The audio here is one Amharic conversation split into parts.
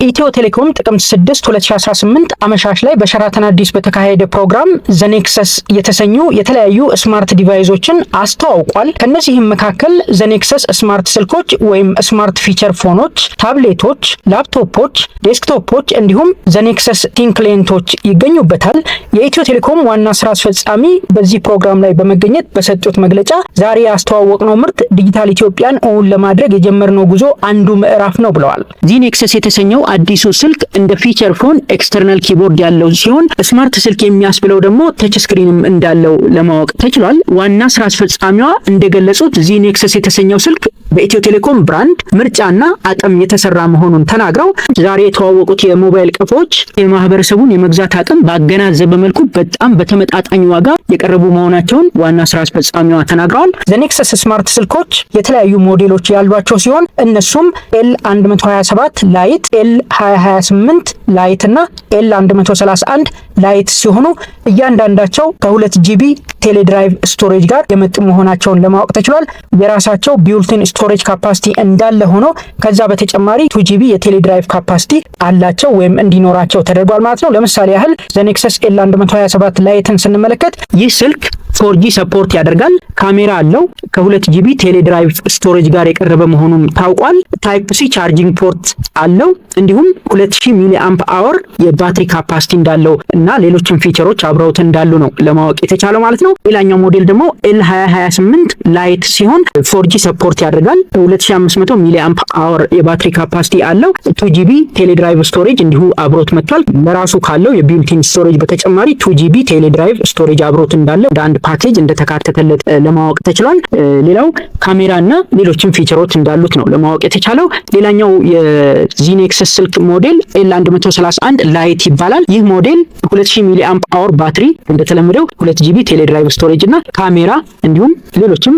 ኢትዮ ቴሌኮም ጥቅምት 6 2018 አመሻሽ ላይ በሸራተን አዲስ በተካሄደ ፕሮግራም ዘኔክሰስ የተሰኙ የተለያዩ ስማርት ዲቫይሶችን አስተዋውቋል። ከነዚህም መካከል ዘኔክሰስ ስማርት ስልኮች ወይም ስማርት ፊቸር ፎኖች፣ ታብሌቶች፣ ላፕቶፖች፣ ዴስክቶፖች እንዲሁም ዘኔክሰስ ቲንክሌንቶች ይገኙበታል። የኢትዮ ቴሌኮም ዋና ስራ አስፈጻሚ በዚህ ፕሮግራም ላይ በመገኘት በሰጡት መግለጫ ዛሬ ያስተዋወቅነው ምርት ዲጂታል ኢትዮጵያን እውን ለማድረግ የጀመርነው ጉዞ አንዱ ምዕራፍ ነው ብለዋል። ዚኔክሰስ የተሰኘው አዲሱ ስልክ እንደ ፊቸር ፎን ኤክስተርናል ኪቦርድ ያለው ሲሆን ስማርት ስልክ የሚያስብለው ደግሞ ተች ስክሪንም እንዳለው ለማወቅ ተችሏል። ዋና ስራ አስፈጻሚዋ እንደገለጹት ዚኔክሰስ የተሰኘው ስልክ በኢትዮ ቴሌኮም ብራንድ ምርጫና አቅም የተሰራ መሆኑን ተናግረው ዛሬ የተዋወቁት የሞባይል ቀፎች የማህበረሰቡን የመግዛት አቅም ባገናዘበ መልኩ በጣም በተመጣጣኝ ዋጋ የቀረቡ መሆናቸውን ዋና ስራ አስፈጻሚዋ ተናግረዋል። ዘኔክሰስ ስማርት ስልኮች የተለያዩ ሞዴሎች ያሏቸው ሲሆን እነሱም L127 ላይት፣ L228 ላይት እና L131 ላይት ሲሆኑ እያንዳንዳቸው ከ2 ጂቢ ቴሌድራይቭ ስቶሬጅ ጋር የመጡ መሆናቸውን ለማወቅ ተችሏል። የራሳቸው ቢውልቲን ስቶሬጅ ካፓሲቲ እንዳለ ሆኖ ከዛ በተጨማሪ 2 ጂቢ የቴሌድራይቭ ካፓሲቲ አላቸው ወይም እንዲኖራቸው ተደርጓል ማለት ነው። ለምሳሌ ያህል ዘኔክሰስ L127 ላይትን ስንመለከት ይህ ስልክ 4G ሰፖርት ያደርጋል። ካሜራ አለው። ከ2 ጂቢ ቴሌድራይቭ ስቶሬጅ ጋር የቀረበ መሆኑን ታውቋል። ታይፕ ሲ ቻርጂንግ ፖርት አለው። እንዲሁም 2000 ሚሊ አምፕ አወር የባትሪ ካፓሲቲ እንዳለው እና ሌሎችም ፊቸሮች አብረውት እንዳሉ ነው ለማወቅ የተቻለው ማለት ነው። ሌላኛው ሞዴል ደግሞ L228 ላይት ሲሆን 4G ሰፖርት ያደርጋል። 2500 ሚሊ አምፕ አወር የባትሪ ካፓሲቲ አለው። 2 ጂቢ ቴሌድራይቭ ስቶሬጅ እንዲሁ አብሮት መጥቷል። ለራሱ ካለው የቢልቲን ስቶሬጅ በተጨማሪ 2 ጂቢ ቴሌድራይቭ ስቶሬጅ አብሮት እንዳለ አንድ ፓኬጅ እንደተካተተለት ለማወቅ ተችሏል። ሌላው ካሜራ እና ሌሎችም ፊቸሮች እንዳሉት ነው ለማወቅ የተቻለው። ሌላኛው የዚኔክሰስ ስልክ ሞዴል L131 ላይት ይባላል። ይህ ሞዴል 2000 ሚሊ አምፕ አወር ባትሪ እንደተለመደው 2 ጂቢ ቴሌድራይቭ ስቶሬጅ እና ካሜራ እንዲሁም ሌሎችም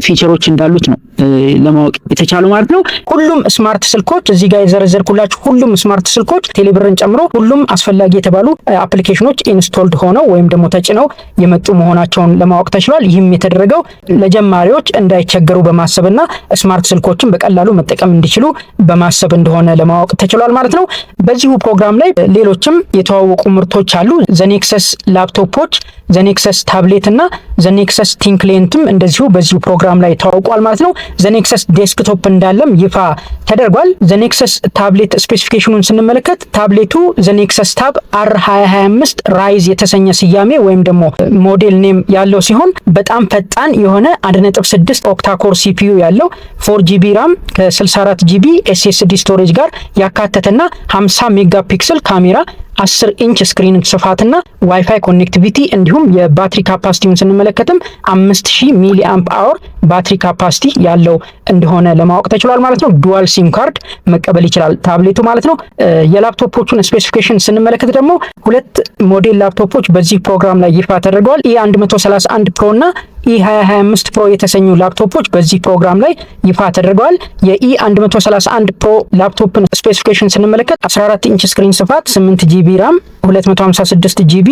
ፊቸሮች እንዳሉት ነው ለማወቅ የተቻለው ማለት ነው። ሁሉም ስማርት ስልኮች እዚህ ጋር የዘረዘርኩላችሁ ሁሉም ስማርት ስልኮች ቴሌብርን ጨምሮ ሁሉም አስፈላጊ የተባሉ አፕሊኬሽኖች ኢንስቶልድ ሆነው ወይም ደግሞ ተጭነው የመጡ መሆናቸውን ለማወቅ ተችሏል። ይህም የተደረገው ለጀማሪዎች እንዳይቸገሩ በማሰብና ስማርት ስልኮችን በቀላሉ መጠቀም እንዲችሉ በማሰብ እንደሆነ ለማወቅ ተችሏል ማለት ነው። በዚሁ ፕሮግራም ላይ ሌሎችም የተዋወቁ ምርቶች አሉ። ዘኔክሰስ ላፕቶፖች፣ ዘኔክሰስ ታብሌት እና ዘኔክሰስ ቲንክሌንትም እንደዚሁ በዚሁ ፕሮግራም ላይ ተዋውቋል ማለት ነው። ዘኔክሰስ ዴስክቶፕ እንዳለም ይፋ ተደርጓል። ዘኔክሰስ ታብሌት ስፔሲፊኬሽኑን ስንመለከት ታብሌቱ ዘኔክሰስ ታብ R2025 ራይዝ የተሰኘ ስያሜ ወይም ደግሞ ሞዴል ኔም ያለው ሲሆን በጣም ፈጣን የሆነ 1.6 ኦክታ ኮር CPU ያለው 4GB ራም ከ64 GB SSD ስቶሬጅ ጋር ያካተተና 50 ሜጋፒክሰል ካሜራ 10 ኢንች ስክሪን ስፋትና ዋይፋይ ኮኔክቲቪቲ እንዲሁም የባትሪ ካፓሲቲውን ስንመለከትም 5000 ሚሊ አምፕ አወር ባትሪ ካፓሲቲ ያለው እንደሆነ ለማወቅ ተችሏል ማለት ነው። ዱዋል ሲም ካርድ መቀበል ይችላል ታብሌቱ ማለት ነው። የላፕቶፖቹን ስፔሲፊኬሽን ስንመለከት ደግሞ ሁለት ሞዴል ላፕቶፖች በዚህ ፕሮግራም ላይ ይፋ ተደርገዋል። E131 ፕሮ እና E2025 ፕሮ የተሰኙ ላፕቶፖች በዚህ ፕሮግራም ላይ ይፋ ተደርገዋል። የE131 ፕሮ ላፕቶፕን ስፔሲፊኬሽን ስንመለከት 14 ኢንች ስክሪን ስፋት፣ 8 ጂቢ ራም፣ 256 ጂቢ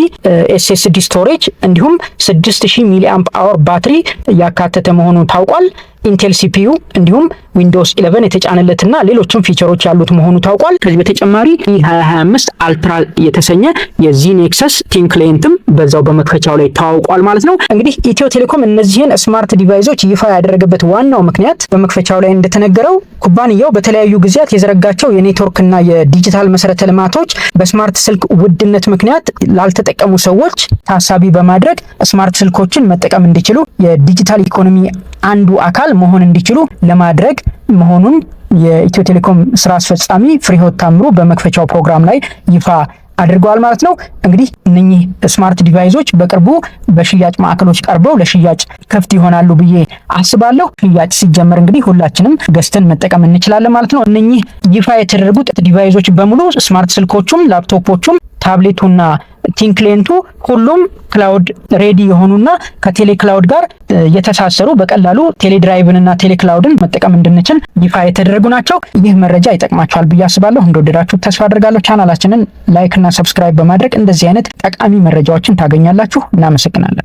SSD ስቶሬጅ እንዲሁም 6000 ሚሊ አምፕ አወር ባትሪ ያካተተ መሆኑን ታውቋል። ኢንቴል CPU እንዲሁም ዊንዶውስ 11 የተጫነለትና ሌሎችም ፊቸሮች ያሉት መሆኑ ታውቋል። ከዚህ በተጨማሪ E2025 አልትራ የተሰኘ የዚኔክሰስ ቲንክሌንትም በዛው በመክፈቻው ላይ ታውቋል ማለት ነው። እንግዲህ ኢትዮ ቴሌኮም እነዚህን ስማርት ዲቫይሶች ይፋ ያደረገበት ዋናው ምክንያት በመክፈቻው ላይ እንደተነገረው ኩባንያው በተለያዩ ጊዜያት የዘረጋቸው የኔትወርክና የዲጂታል መሰረተ ልማቶች በስማርት ስልክ ውድነት ምክንያት ላልተጠቀሙ ሰዎች ታሳቢ በማድረግ ስማርት ስልኮችን መጠቀም እንዲችሉ የዲጂታል ኢኮኖሚ አንዱ አካል መሆን እንዲችሉ ለማድረግ መሆኑን የኢትዮ ቴሌኮም ስራ አስፈጻሚ ፍሬህይወት ታምሩ በመክፈቻው ፕሮግራም ላይ ይፋ አድርገዋል ማለት ነው። እንግዲህ እነኚህ ስማርት ዲቫይሶች በቅርቡ በሽያጭ ማዕከሎች ቀርበው ለሽያጭ ክፍት ይሆናሉ ብዬ አስባለሁ። ሽያጭ ሲጀመር እንግዲህ ሁላችንም ገዝተን መጠቀም እንችላለን ማለት ነው። እነኚህ ይፋ የተደረጉት ዲቫይሶች በሙሉ ስማርት ስልኮቹም፣ ላፕቶፖቹም፣ ታብሌቱና ቲንክሌንቱ ሁሉም ክላውድ ሬዲ የሆኑና ከቴሌ ክላውድ ጋር የተሳሰሩ በቀላሉ ቴሌድራይቭንና ቴሌክላውድን መጠቀም እንድንችል ይፋ የተደረጉ ናቸው። ይህ መረጃ ይጠቅማችኋል ብዬ አስባለሁ። እንደወደዳችሁ ተስፋ አድርጋለሁ። ቻናላችንን ላይክ እና ሰብስክራይብ በማድረግ እንደዚህ አይነት ጠቃሚ መረጃዎችን ታገኛላችሁ። እናመሰግናለን።